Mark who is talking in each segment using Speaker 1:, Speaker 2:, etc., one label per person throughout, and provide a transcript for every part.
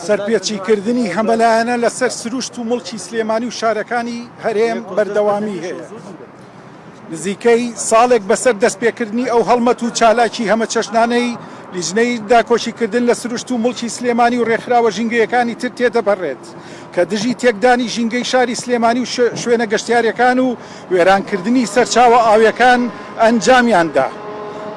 Speaker 1: سەرپێچیکردنی هەمەلایەنە لەسەر سروشت و مڵکی سلێمانی و شارەکانی هەرێم بەردەوامی هەیە. نزیکەی ساڵێک بەسەر دەستپێکردنی ئەو هەڵمەت و چالاکی هەمە چەشنانەی لیژنەی داکۆشیکردن لە سروشت و مڵکی سلێمانی و ڕێکخراوە ژینگەیەکانی تر تێدەپەڕێت کە دژی تێکدانی ژینگەی شاری سلێمانی و شوێنە گەشتیارەکان و وێرانکردنی سەرچاوە ئاویەکان ئەنجامیاندا.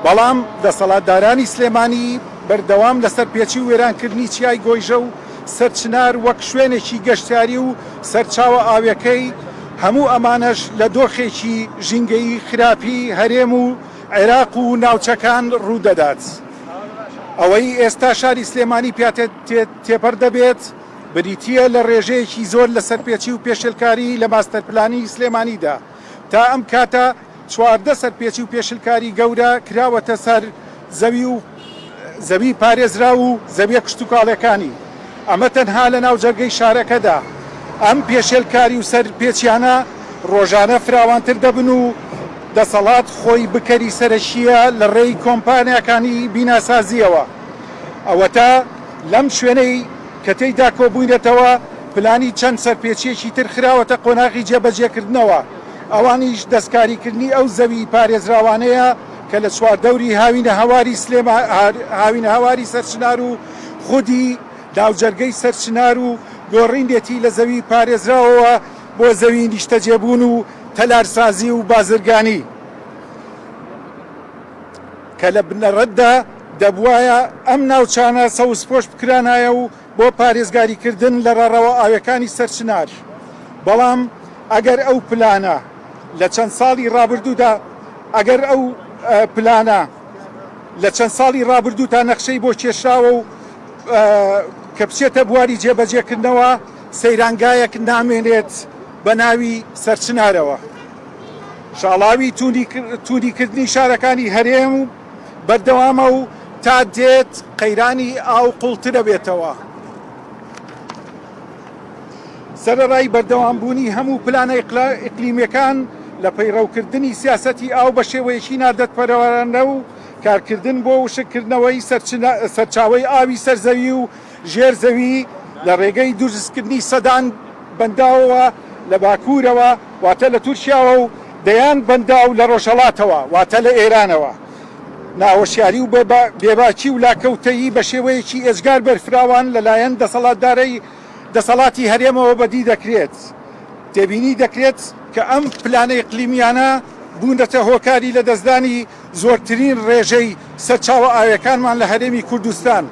Speaker 1: بەڵام دەسەڵاتدارانی سلێمانی بەردەوام لەسەر پێچی و وێرانکردنی چیای گۆیژە و سەرچنار وەک شوێنێکی گەشتیاری و سەرچاوە ئاویەکەی هەموو ئەمانەش لە دۆخێکی ژینگەی خراپی هەرێم و عێراق و ناوچەکان ڕوودەدات. ئەوەی ئێستا شاری سلێمانی تێپەر دەبێت بریتیە لە ڕێژەیەکی زۆر لە سەرپێچی و پێشلکاری لە ماستەرپلانی سلێمانیدا. تا ئەم کاتە 14 سەرپێچی و پێشلکاری گەورە کراوەتە سەر زەوی پارێزرا و زەویە کشتتوکاڵەکانی. ئەمە تەنها لە ناو جەرگەی شارەکەدا. ئەم پێشێلکاری و سەرپێچیانە ڕۆژانە فراوانتر دەبن و دەسەڵات خۆی بکەری سەرشیە لە ڕێی کۆمپانیەکانی بیناسازیەوە. ئەوە تا لەم شوێنەی کە تێیدا کۆبووینەتەوە پلانی چەند سەرپێچیەکی تر خراوەتە قۆناغی جێبەجێکردنەوە. ئەوانیش دەستکاریکردنی ئەو زەوی پارێزراوانەیە کە لە چواردەوری هاوینە هاواری سەرچنار و خودی ناوجەرگەی سەرچنار و گۆڕینێتی لە زەوی پارێزراوەوە بۆ زەوی نیشتەجێبوون و تەلارسازی و بازرگانی کە لە بنەڕەتدا دەبوایە ئەم ناوچانە سەوزپۆش بکرانایە و بۆ پارێزگاریکردن لە ڕێڕەوە ئاویەکانی سەرچنار. بەڵام ئەگەر ئەو پلانە لە چەند ساڵی ڕابردوودا ئەگەر ئەو پلانە لە چەند ساڵی ڕابردوو تا نەخشەی بۆ کێشراوە و کە بچێتە بواری جێبەجێکردنەوە سەیرانگایەک نامێنێت بە ناوی سەرچنارەوە. شاڵاوی توندیکردنی شارەکانی هەرێم و بەردەوامە و تا دێت قەیرانی ئاو قوڵترە بێتەوە. سەرەڕای بەردەوامبوونی هەموو پلانە ئیقلیمیەکان لە پەیڕەوکردنی سیاسەتی ئاو بە شێوەیەکی نادەتپەروەرانە و کارکردن بۆ وشکردنەوەی سەرچاوەی ئاوی سەرزەوی و ژێرزەوی لە ڕێگەی دروستکردنی سەدان بەنداوەوە لە باکوورەوە واتە لە تورکیاوە و دەیان بەنداو لە ڕۆژهەڵاتەوە واتە لە ئێرانەوە. ناوەشیاری و بێباکی و لاکەوتەیی بە شێوەیەکی ئێجگار بەرفراوان لەلایەن دەسەڵاتی هەرێمەوە بەدی دەکرێت. تێبینی دەکرێت کە ئەم پلانە ئیقلیمیانە بوونەتە هۆکاری لە دەستدانی زۆرترین ڕێژەی سەرچاوە ئاویەکانمان لە هەرێمی کوردستان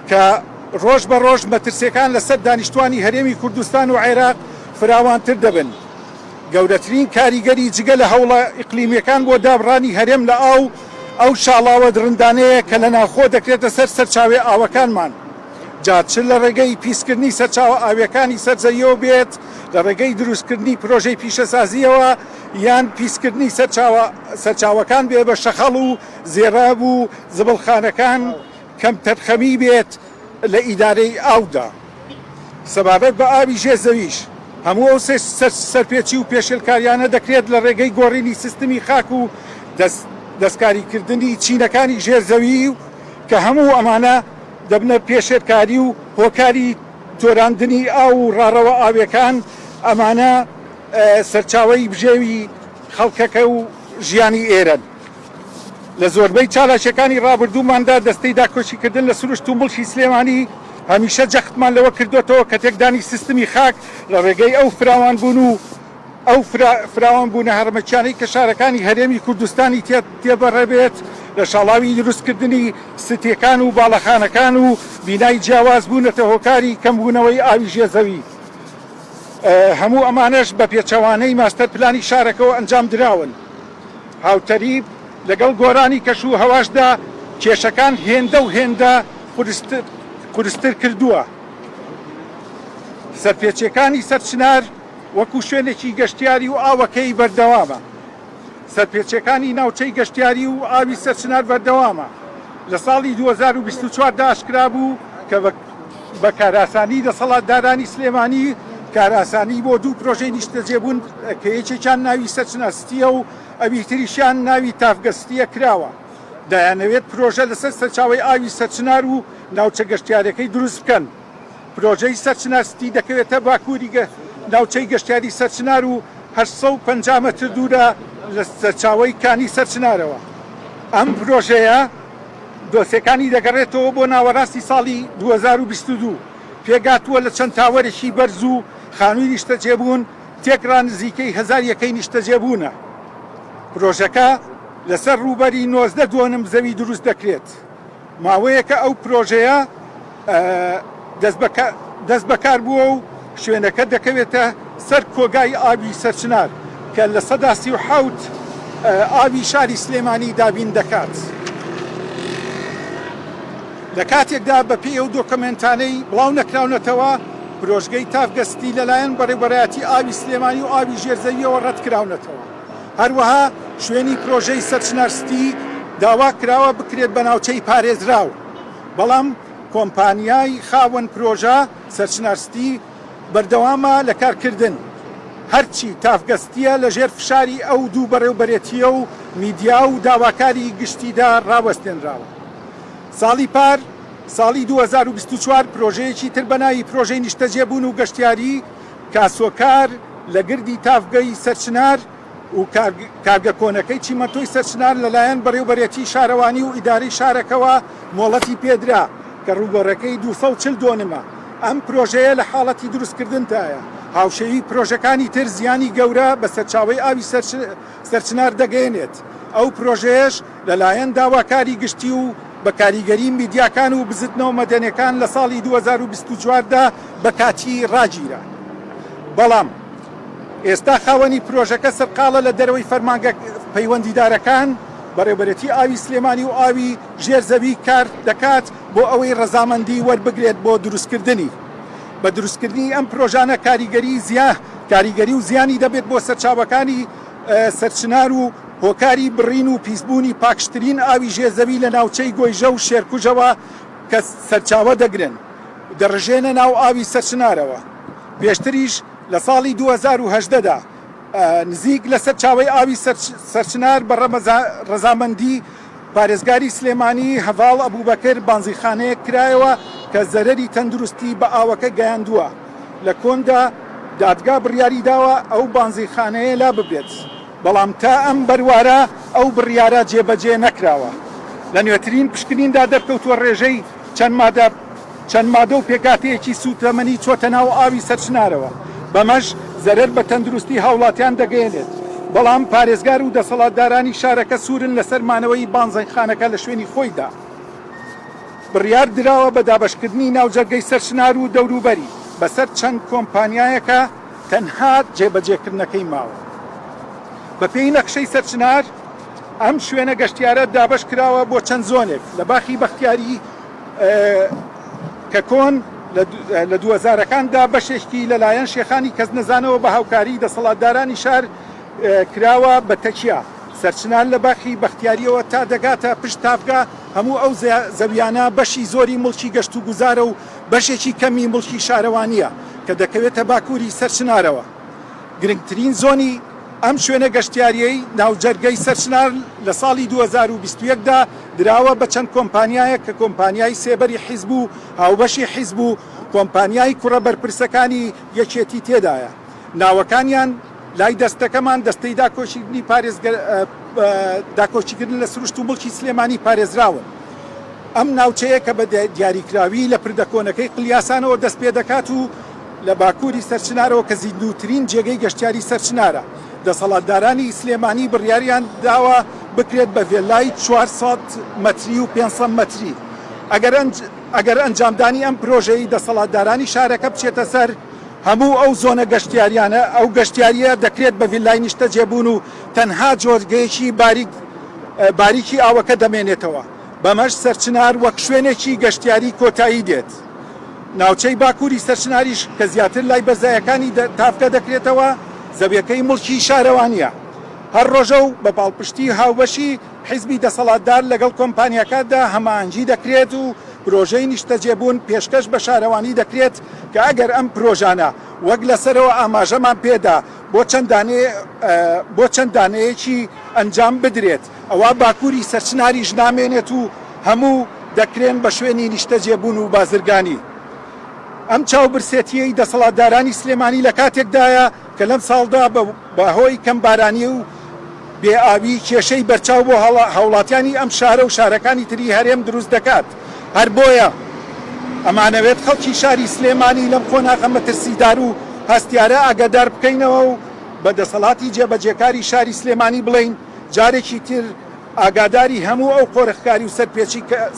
Speaker 1: کە ڕۆژ بە ڕۆژ مەترسیەکان لەسەر دانیشتوانی هەرێمی کوردستان و عێراق فراوانتر دەبن. گەورەترین کاریگەری جگە لە هەوڵە ئیقلیمیەکان بۆ دابڕانی هەرێم لە ئەو شاڵاوە درندانەیە کە لە ناوخۆ دەکرێتە سەر سەرچاوێ ئاوەکانمان. جاچ لە ڕێگەی پیسکردنی سەرچاوە ئاویەکانی سەرزەویەوە بێت لە ڕێگەی دروستکردنی پرۆژەی پیشەسازیەوە یان پیسکردنی سەرچاوەکان بێ بە شەخەڵ و زێڕاب و زبڵخانەکان کەم تەرخەمی بێت لە ئیدارەی ئاودا. سەبابەت بە ئاوی ژێرزەویش هەموو ئەو سەرپێچی و پێشێلکاریانە دەکرێت لە ڕێگەی گۆڕینی سیستمی خاک و دەستکاریکردنی چینەکانی ژێرزەوی کە هەموو ئەمانە دەبنە پێشێرکاری و هۆکاری تۆراندنی ئاو و ڕاڕەوە ئاویەکان. ئەمانە سەرچاوەی بژێوی خەڵکەکە و ژیانی ئێرەن. لە زۆربەی چالاکیەکانی ڕابردووماندا دەستەی داکۆشیکردن لە سروشت و مڵکی سلێمانی هەمیشە جەختمان لەوە کردوێتەوە کە تێکدانی سیستمی خاک لە ڕێگەی ئەو فراوانبوون و ئەو فراوانبوونە هەرمەکیانەی کە شارەکانی هەرێمی کوردستانی تێبەڕێبێت لە شاڵاوی دروستکردنی ستیەکان و باڵەخانەکان و بینای جیاواز بوونەتە هۆکاری کەمبوونەوەی ئاوی ژێرزەوی. هەموو ئەمانەش بە پێچەوانەی ماستەر پلانی شارەکەەوە ئەنجام دراون. هاوتەریب لەگەڵ گۆرانی کەش و هەواشدا کێشەکان هێندە و هێندە قورستر کردووە. سەرپێچیەکانی سەرچنار وەکو شوێنێکی گەشتیاری و ئاوەکەی بەردەوامە. سەرپێچیەکانی ناوچەی گەشتیاری و ئاوی سەرچنار بەردەوامە. لە ساڵی 2024 ئاشکرا بوو کە بە کاراسانی دەسەڵاتدارانی سلێمانی کاراسانی بۆ دوو پرۆژەی نیشتەجێبوون کە یەکێکیان ناوی سەرچناسستیە و ئەوی تریشیان ناوی تافگەستیە کراوە. دەیانەوێت پرۆژە لەسەر سەرچاوی ئاوی سەرچنار و ناوچە گەشتیارەکەی دروست بکەن. پرۆژەی سەرچنار ستی دەکەوێتە باکووری ناوچەی گەشتیاری سەرچنار و 850 مەتر دوورە لە سەرچاوی کانی سەرچنارەوە. ئەم پرۆژەیە دۆسیەکانی دەگەڕێتەوە بۆ ناوەڕاستی ساڵی 2022 پێگاتووە لە چەند تاوەرێکی بەرز و خانووی نیشتەجێبوون تێکڕان نزیکەی 1000 یەکەی نیشتەجێبوونە. پرۆژەکە لەسەر ڕووبەری 19 دووەم زەوی دروست دەکرێت. ماوەیەکە ئەو پرۆژەیە دەست بەکار بووە و شوێنەکە دەکەوێتە سەر کۆگای ئاوی سەرچنار کە لە سەدا 37 ئاوی شاری سلێمانی دابین دەکات. لە کاتێکدا بەپێی ئەو دۆکمنتانەی بڵاو نەکراونەتەوە پرۆژگەی تافگەستی لەلایەن بەڕێوەبەرایەتی ئاوی سلێمانی و ئاوی ژێرزەویەوە ڕەتکراونەتەوە. هەروەها شوێنی پرۆژەی سەرچنارستی داوا کراوە بکرێت بە ناوچەی پارێزراو، بەڵام کۆمپانیای خاوەن پرۆژە سەرچنارستی بەردەوامە لە کارکردن. هەرچی تافگەستیە لە ژێر فشاری ئەو دوو بەڕێوەبەرێتیە و میدیا و داواکاری گشتیدا ڕاوەستێنراوە. ساڵی پار ساڵی 2024 پرۆژەیەکی تر بەناوی پرۆژەی نیشتەجێبوون و گەشتیاری کاسۆکار لە گردی تافگەی سەرچنار و کارگە کۆنەکەی چیمەتۆی سەرچنار لەلایەن بەڕێوەبەرێتی شارەوانی و ئیدارەی شارەکەەوە مۆڵەتی پێدرا کە ڕووبەڕەکەی 240 دۆنمە. ئەم پرۆژەیە لە حاڵەتی دروستکردنتایە. هاوشێوی پرۆژەکانی تر زیانی گەورە بە سەرچاوی ئاوی سەرچنار دەگەێنێت. ئەو پرۆژەیەش لەلایەن داواکاری گشتی و بە کاریگەری میدیاکان و بزتنەوە مەدەنیەکان لە ساڵی 2024دا بە کاتی ڕاگیرە. بەڵام ئێستا خاوەنی پرۆژەکە سەرقاڵە لە دەرەوەی فەرمانگە پەیوەندیدارەکان بەڕێوەبەرێتی ئاوی سلێمانی و ئاوی ژێرزەوی کار دەکات بۆ ئەوەی ڕەزامەندی وەربگرێت بۆ دروستکردنی. بە دروستکردنی ئەم پرۆژانە کاریگەری و زیانی دەبێت بۆ سەرچاوەکانی سەرچنار و هۆکاری بڕین و پیسبوونی پاکشترین ئاوی ژێرزەوی لە ناوچەی گۆیژە و شێرکوژەوە کە سەرچاوە دەگرن دەڕژێنە ناو ئاوی سەرچنارەوە. پێشتریش لە ساڵی 2018دا نزیک لە سەرچاوی ئاوی سەرچنار بە ڕەزامەندی پارێزگاری سلێمانی هەڤاڵ ئەبوبەکر بانزیخانەیە کرایەوە کە زەرەری تەندروستی بە ئاوەکە گەیاندووە. لە کۆندا دادگا بڕیاری داوە ئەو بانزیخانەیە لا ببێت، بەڵام تا ئەم بەروارە ئەو بڕیارە جێبەجێ نەکراوە. لە نوێترین پشکنیندا دەرکەوتووە ڕێژەی چەند مادە و پێکاتەیەکی سوتەمەنی چۆتە ناو ئاوی سەرچنارەوە. بەمەش زەرەر بە تەندروستی هاوڵاتیان دەگەێنێت. بەڵام پارێزگار و دەسەڵاتدارانی شارەکە سوورن لەسەر مانەوەی بانزەخانەکە لە شوێنی خۆیدا. بڕیار دراوە بە دابەشکردنی ناوجەرگەی سەرچنار و دەوروبەری بەسەر چەند کۆمپانیایەکە تەنها جێبەجێکردنەکەی ماوە. بەپێی نەخشەی سەرچنار ئەم شوێنە گەشتیارە دابەش کراوە بۆ چەند زۆنێک لە باخی بەختیاری کە کۆن لە 2000ەکاندا بەشێکی لەلایەن شێخانی کەس نەزانەوە بە هاوکاری دەسەڵاتدارانی شار کراوە بە تەکیا. سەرچنار لە باخی بەختیاریەوە تا دەگاتە پشت تافگا هەموو ئەو زەویانە بەشی زۆری مڵکی گەشت و گوزارە و بەشێکی کەمی مڵکی شارەوانیە کە دەکەوێتە باکووری سەرچنارەوە. گرنگترین زۆنی ئەم شوێنە گەشتیاریەی ناوجەرگەی سەرچنار لە ساڵی 2021دا دراوە بە چەند کۆمپانیایە کە کۆمپانیای سێبەری حیزب و هاوبەشی حیزب و کۆمپانیای کوڕە بەرپرسەکانی یەکێتی تێدایە. ناوەکانیان لای دەستەکەمان دەستەی داکۆچیکردن لە سروشت و مڵکی سلێمانی پارێزراون. ئەم ناوچەیە کە بە دیاریکراوی لە پردەکۆنەکەی قلیاسانەوە دەست پێ دەکات و لە باکووری سەرچنارەوە کە زیندووترین جێگەی گەشتیاری سەرچنارە. دەسەڵاتدارانی سلێمانی بڕیاریان داوە بکرێت بە ڤێلای 400 مەتری و 500 مەتری. ئەگەر ئەنجامدانی ئەم پرۆژەی دەسەڵاتدارانی شارەکە بچێتە سەر هەموو ئەو زۆنە گەشتیاریانە ئەو گەشتیاریە دەکرێت بە ڤیلای نیشتەجێبوون و تەنها جۆرگەیەکی باریکی ئاوەکە دەمێنێتەوە. بەمەش سەرچنار وەک شوێنێکی گەشتیاری کۆتایی دێت. ناوچەی باکووری سەرچناریش کە زیاتر لای بەرزایەکانی تافکە دەکرێتەوە زەویەکەی مڵکی شارەوانیە. هەر ڕۆژە و بە پاڵپشتی هاوبەشی حیزبی دەسەڵاتدار لەگەڵ کۆمپانیەکەدا هەماهەنگی دەکرێت و پرۆژەی نیشتەجێبوون پێشکەش بە شارەوانی دەکرێت کە ئەگەر ئەم پرۆژانە وەک لەسەرەوە ئاماژەمان پێدا بۆ چەند دانەیەکی ئەنجام بدرێت ئەوە باکووری سەرچناری ژنامێنێت و هەموو دەکرێن بە شوێنی نیشتە جێبوون و بازرگانی. ئەم چاوبرسێتیەی دەسەڵاتدارانی سلێمانی لە کاتێکدایە کە لەم ساڵدا بەهۆی کەمبارانی و بێئاوی کێشەی بەرچاو بۆ هاوڵاتیانی ئەم شارە و شارەکانی تری هەرێم دروست دەکات. هەر بۆیە ئەمانەوێت خەڵکی شاری سلێمانی لەم خۆناغە مەترسیدار و هەستیارە ئاگادار بکەینەوە و بە دەسەڵاتی جێبەجێکاری شاری سلێمانی بڵین جارێکی تر ئاگاداری هەموو ئەو قۆرەخکاری و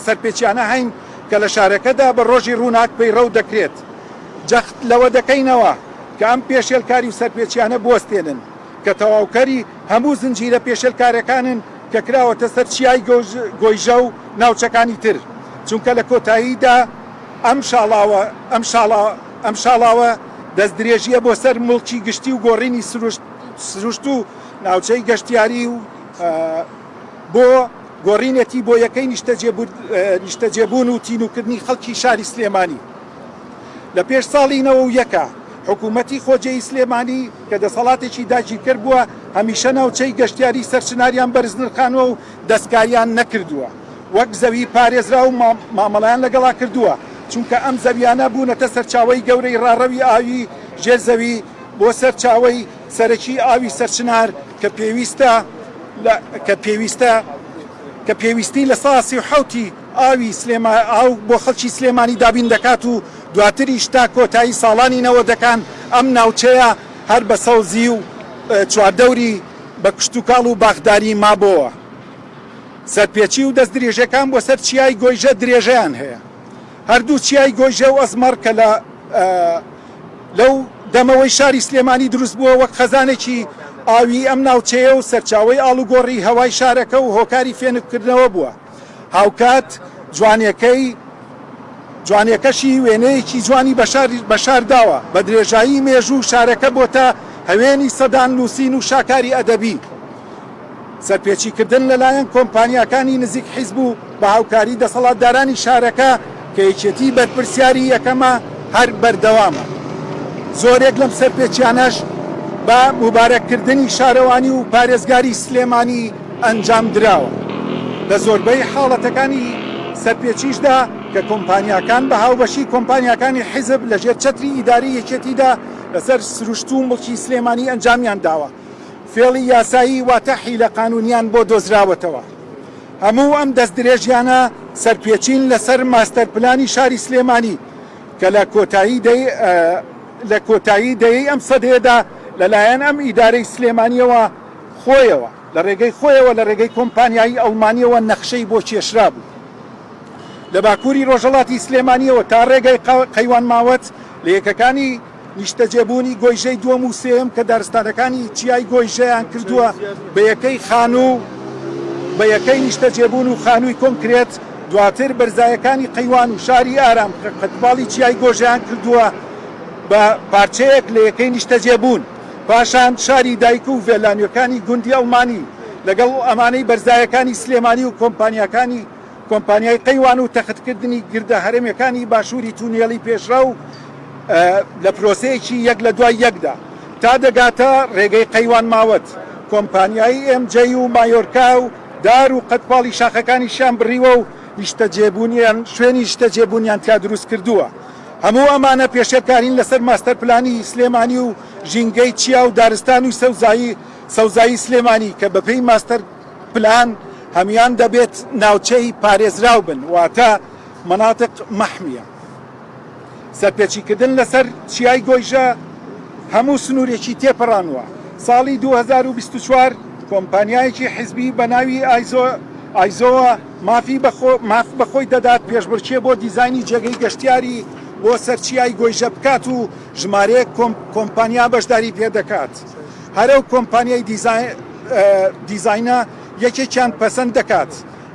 Speaker 1: سەرپێچیانە هەین کە لە شارەکەدا بە ڕۆژی ڕووناک پەیڕەو دەکرێت. جەخت لەوە دەکەینەوە کە ئەم پێشێلکاری و سەرپێچیانە بوەستێنن کە تەواوکەری هەموو زنجیرە پێشێلکارەکانن کە کراوەتە سەر چیای گۆیژە و ناوچەکانی تر، چونکە لە کۆتاییدا ئەم شاڵاوە دەست درێژیە بۆ سەر مڵکی گشتی و گۆڕینی سروشت و ناوچەی گەشتیاری و بۆ گۆڕینەتی بۆ یەکەی نیشتەجێبوون و تینوکردنی خەڵکی شاری سلێمانی. لە پێش ساڵی 91 حکوومەتی خۆجێی سلێمانی کە دەسەڵاتێکی داگیرکرد بووە هەمیشە ناوچەی گەشتیاری سەرچناریان بەرز نرخانەوە و دەستکاریان نەکردووە، وەک زەوی پارێزرا و مامەڵیان لەگەڵا کردووە، چونکە ئەم زەویانە بوونەتە سەرچاوەی گەورەی ڕاڕەوی ئاوی ژێر زەوی بۆ سەرچاوەی سەرەکی ئاوی سەرچنار کە پێویستی لە ساسی و حوتی ئاوی ئاو بۆ خەڵکی سلێمانی دابین دەکات و دواتریش تا کۆتایی ساڵانی نەوەدەکان ئەم ناوچەیە هەر بە سەوزی و چواردەوری بە کشتتوکاڵ و باخداری مابۆوە. سەرپێچی و دەست درێژەکان بۆ سەر چیای گۆیژە درێژەیان هەیە. هەردوو چیای گۆیژە و ئەزمەر کە لەو دەمەوەی شاری سلێمانی دروست بووە وەک خەزانێکی ئاوی ئەم ناوچەیە و سەرچاوی ئاڵوگۆڕی هەوای شارەکە و هۆکاری فێنکردنەوە بووە. هاوکات جوانیەکەشی وێنەیەکی جوانی بەشار داوە بە درێژایی مێژوو شارەکە بۆتە هەوێنی سەدان نووسین و شاکاری ئەدەبی. سەرپێچیکردن لەلایەن کۆمپانیاکانی نزیک حیزب و بە هاوکاری دەسەڵاتدارانی شارەکە کە یەکێتی بەرپرسیاری یەکەمە هەر بەردەوامە. زۆرێک لەم سەرپێچیانەش بە مبارەککردنی شارەوانی و پارێزگاری سلێمانی ئەنجام دراوە. لە زۆربەی حاڵەتەکانی سەرپێچیشدا کە کۆمپانیاکان بە هاوبەشی کۆمپانیاکانی حیزب لەژێر چەتری ئیداری یەکێتیدا لەسەر سروشت و مڵکی سلێمانی ئەنجامیان داوە. فێڵی یاسایی واتە حیلە قانونیان بۆ دۆزراوەتەوە. هەموو ئەم دەست درێژیانە سەرپێچین لەسەر ماستەرپلانی شاری سلێمانی کە لە کۆتایی دەیەی ئەم سەدەیەدا لەلایەن ئەم ئیدارەی سلێمانیەوە خۆیەوە لە ڕێگەی کۆمپانیایی ئەڵمانیەوە نەخشەی بۆ کێشرا بوو. لە باکووری ڕۆژهەڵاتی سلێمانیەوە تا ڕێگەی قەیوان ماوەت لە یەکەکانی نیشتەجێبوونی گۆیژەی دووەم و سێم کە دارستانەکانی چیای گۆیژەیان کردووە بە یەکەی خانوو بە یەکەی نیشتەجێبوون و خانووی کۆنکرێت، دواتر بەرزایەکانی قەیوان و شاری ئارام کە قەتباڵی چیای گۆژەیان کردووە بە پارچەیەک لە یەکەی نیشتەجێبوون، پاشان شاری دایک و ڤێلانیۆکانی گوندی ئەڵمانی لەگەڵ ئەمانەی بەرزایەکانی سلێمانی و کۆمپانیای قەیوان و تەختکردنی گردە هەرێمەکانی باشووری تونێڵی پێشڕە و لە پرۆسەیەکی یەک لە دوای یەکدا تا دەگاتە ڕێگەی قەیوان ماوەت. کۆمپانیایی ئێمجە و مایۆرکا و دار و قەتپاڵی شاخەکانیشیان بڕیوە و شوێنی نیشتەجێبوونیان تا دروست کردووە. هەموو ئەمانە پێشێرکارین لەسەر ماستەرپلانی سلێمانی و ژینگەی چیا و دارستان و سەوزایی سلێمانی کە بەپێی ماستەر پلان هەمیان دەبێت ناوچەی پارێزراو بن، واتە مناتق مەحمیە. سەرپێچیکردن لەسەر چیای گۆیژە هەموو سنوورێکی تێپەڕانوە. ساڵی 2024 کۆمپانیایەکی حیزبی بە ناوی ئایزۆوە ماف بەخۆی دەدات پێشبڕکێ بۆ دیزایانی جێگەی گەشتیاری بۆ سەرچیای گۆیژە بکات و ژمارەیەک کۆمپانیا بەشداری پێدەکات. هەرەو کۆمپانیای دیزاینە یەکێکیان پەسەند دەکات.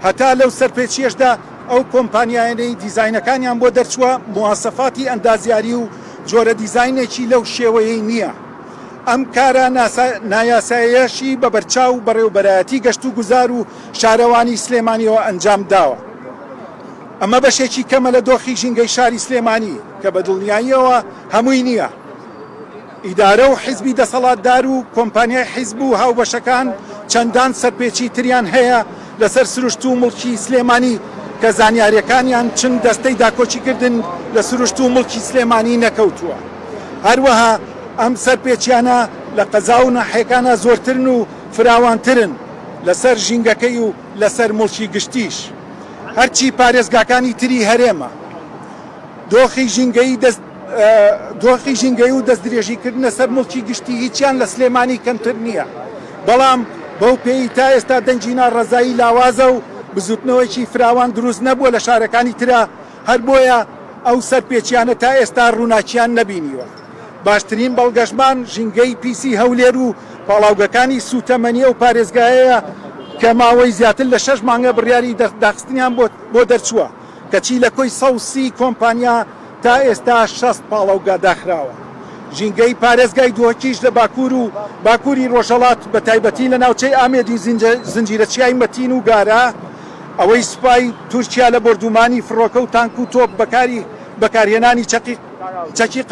Speaker 1: هەتا لەو سەرپێچیەشدا ئەو کۆمپانیایانەی دیزاینەکانیان بۆ دەرچووە مواسەفاتی ئەندازیاری و جۆرە دیزاینێکی لەو شێوەیەی نییە. ئەم کارە نایاساییەشی بە بەرچاو بەڕێوەبەرایەتی گەشت و گوزار و شارەوانی سلێمانیەوە ئەنجام داوە. ئەمە بەشێکی کەمە لە دۆخی ژینگەی شاری سلێمانی کە بە دڵنیاییەوە هەمووی نییە. ئیدارە و حیزبی دەسەڵاتدار و کۆمپانیای حیزب و هاوبەشەکان چەندان سەرپێچی تریان هەیە لەسەر سروشت و مڵکی سلێمانی کە زانیاریەکانیان چند دەستەی داکۆچیکردن لە سروشت و مڵکی سلێمانی نەکەوتووە. هەروەها ئەم سەرپێچیانە لە قەزا و ناحەیەکانە زۆرترن و فراوانترن لەسەر ژینگەکەی و لەسەر مڵکی گشتیش. هەرچی پارێزگاکانی تری هەرێمە دۆخی ژینگەی و دەستدرێژیکردنە سەر مڵکی گشتی هیچیان لە سلێمانی کەمتر نییە، بەڵام بەو پێی تا ئێستا دەنجینا ڕەزایی لاوازە و بزوتنەوەیکی فراوان دروست نەبووە لە شارەکانی ترە، هەر بۆیە ئەو سەرپێچیانە تا ئێستا ڕووناکیان نەبینیوە. باشترین بەڵگەشمان ژینگەی پیسی هەولێر و پاڵاوگەکانی سوتەمەنیە و پارێزگایەیە کە ماوەی زیاتر لە 6 مانگە بڕیاری داخستنیان بۆ دەرچووە، کەچی لە کۆی 130 کۆمپانیا تا ئێستا 6 پاڵاوگا داخراوە. ژینگەی پارێزگای دووەکیش لە باکووری ڕۆژهەڵات بە تایبەتی لە ناوچەی ئامێدی زنجیرەچیای مەتین و گارە، ئەوەی سوپای تورکیا لە بردومانی فڕۆکە و تانک و تۆپ بەکارهێنانی چەکی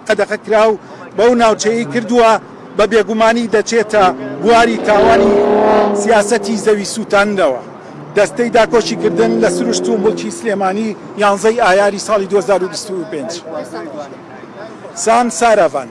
Speaker 1: قەدەغەکرا و بەو ناوچەیە کردووە بە بێگومانی دەچێتە بواری تاوانی سیاسەتی زەوی سووتاندنەوە. دەستەی داکۆچیکردن لە سروشت و مڵکی سلێمانی 11 ئایاری ساڵی 2025. سان ساراڤان.